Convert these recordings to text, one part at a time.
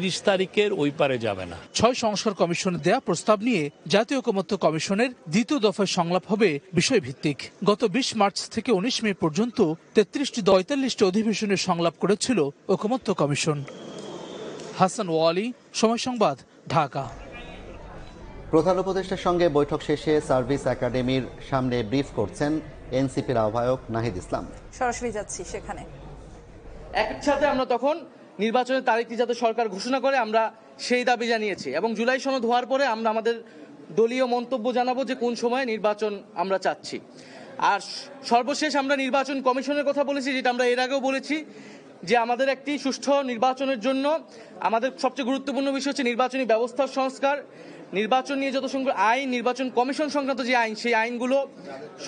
30 তারিখের ওই পারে যাবে না। 6 সংস্কার কমিশনের দেয়া প্রস্তাব নিয়ে জাতীয় ঐকমত্য কমিশনের দ্বিতীয় দফায় সংলাপ হবে বিষয়ভিত্তিক। গত 20 মার্চ থেকে 19 মে পর্যন্ত 43টি অধিবেশনে সংলাপ করেছিল ঐকমত্য কমিশন। হাসান ওয়ালি, সময় সংবাদ, ঢাকা। প্রধান উপদেষ্টার সঙ্গে বৈঠক শেষে সার্ভিস একাডেমির সামনে ব্রিফ করছেন এনসিপির আহ্বায়ক নাহিদ ইসলাম। সরাসরি যাচ্ছি সেখানে। একসাথে আমরা তখন নির্বাচনের তারিখটি যাতে সরকার ঘোষণা করে আমরা সেই দাবি জানিয়েছি এবং জুলাই সনদ হওয়ার পরে আমরা আমাদের দলীয় মন্তব্য জানাবো যে কোন সময়ে নির্বাচন আমরা চাচ্ছি। আর সর্বশেষ আমরা নির্বাচন কমিশনের কথা বলেছি, যেটা আমরা এর আগেও বলেছি যে আমাদের একটি সুষ্ঠু নির্বাচনের জন্য আমাদের সবচেয়ে গুরুত্বপূর্ণ বিষয় হচ্ছে নির্বাচনী ব্যবস্থার সংস্কার, নির্বাচন নিয়ে যত সংখ্যক আইন, নির্বাচন কমিশন সংক্রান্ত যে আইন, সেই আইনগুলো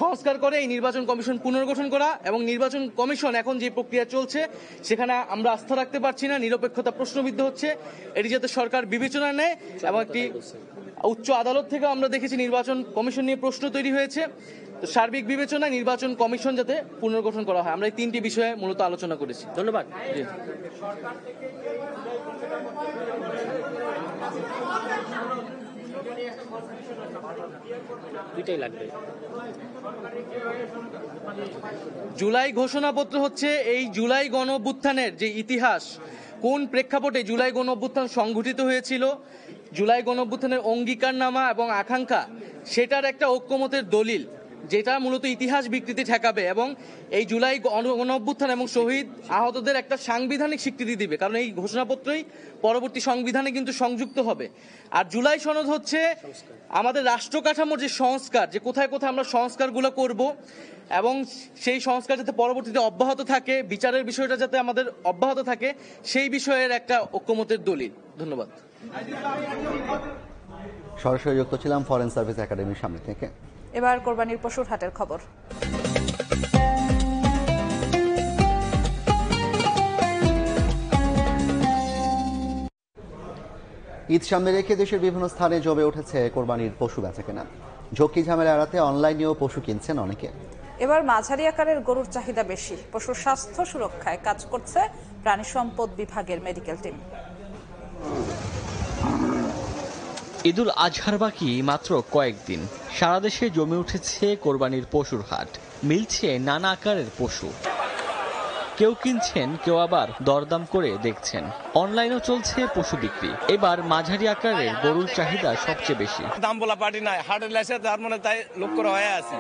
সংস্কার করে এই নির্বাচন কমিশন পুনর্গঠন করা। এবং নির্বাচন কমিশন এখন যে প্রক্রিয়া চলছে সেখানে আমরা আস্থা রাখতে পারছি না, নিরপেক্ষতা প্রশ্নবিদ্ধ হচ্ছে। এটি যাতে সরকার বিবেচনায় নেয় এবং একটি উচ্চ আদালত থেকে আমরা দেখেছি নির্বাচন কমিশন নিয়ে প্রশ্ন তৈরি হয়েছে। তো সার্বিক বিবেচনায় নির্বাচন কমিশন যাতে পুনর্গঠন করা হয়, আমরা এই 3টি বিষয়ে মূলত আলোচনা করেছি। ধন্যবাদ। জুলাই ঘোষণাপত্র হচ্ছে এই জুলাই গণঅভ্যুত্থানের যে ইতিহাস, কোন প্রেক্ষাপটে জুলাই গণঅভ্যুত্থান সংঘটিত হয়েছিল, জুলাই গণঅভ্যুত্থানের অঙ্গীকারনামা এবং আকাঙ্ক্ষা, সেটার একটা ঐক্যমতের দলিল, যেটা মূলত ইতিহাস বিকৃতি ঠেকাবে এবং এই জুলাই গণঅভ্যুত্থান এবং শহীদ আহতদের একটা সাংবিধানিক স্বীকৃতি দিবে, কারণ এই ঘোষণাপত্রই পরবর্তী সংবিধানে কিন্তু সংযুক্ত হবে। আর জুলাই সনদ হচ্ছে আমাদের রাষ্ট্র কাঠামোর যে সংস্কার, যে কোথায় কোথায় আমরা সংস্কারগুলো করব এবং সেই সংস্কার যাতে পরবর্তীতে অব্যাহত থাকে, বিচারের বিষয়টা যাতে আমাদের অব্যাহত থাকে, সেই বিষয়ের একটা ঐক্যমতের দলিল। ধন্যবাদ। সরাসরি যুক্ত ছিলাম ফরেন সার্ভিস একাডেমির সামনে থেকে। এবার কোরবানির পশুর হাটের খবর। ঈদ সামনে রেখে দেশের বিভিন্ন স্থানে জমে উঠেছে কোরবানির পশু বেচাকেনা। ঝক্কি ঝামেলা এড়াতে অনলাইনেও পশু কিনছেন অনেকে। এবার মাঝারি আকারের গরুর চাহিদা বেশি। পশুর স্বাস্থ্য সুরক্ষায় কাজ করছে প্রাণী সম্পদ বিভাগের মেডিকেল টিম। ঈদুল আজহার বাকি মাত্র কয়েকদিন, সারা দেশে জমে উঠেছে কোরবানির পশুর হাট। মিলছে নানা আকারের পশু, কেউ কিনছেন, কেউ আবার দরদাম করে দেখছেন। অনলাইনেও চলছে পশু বিক্রি। এবার মাঝারি আকারের গরুর চাহিদা সবচেয়ে বেশি। দাম বলা পার্টি নাই, হাটের লাইসে তার মানে তাই লোক করা হয়ে আছে।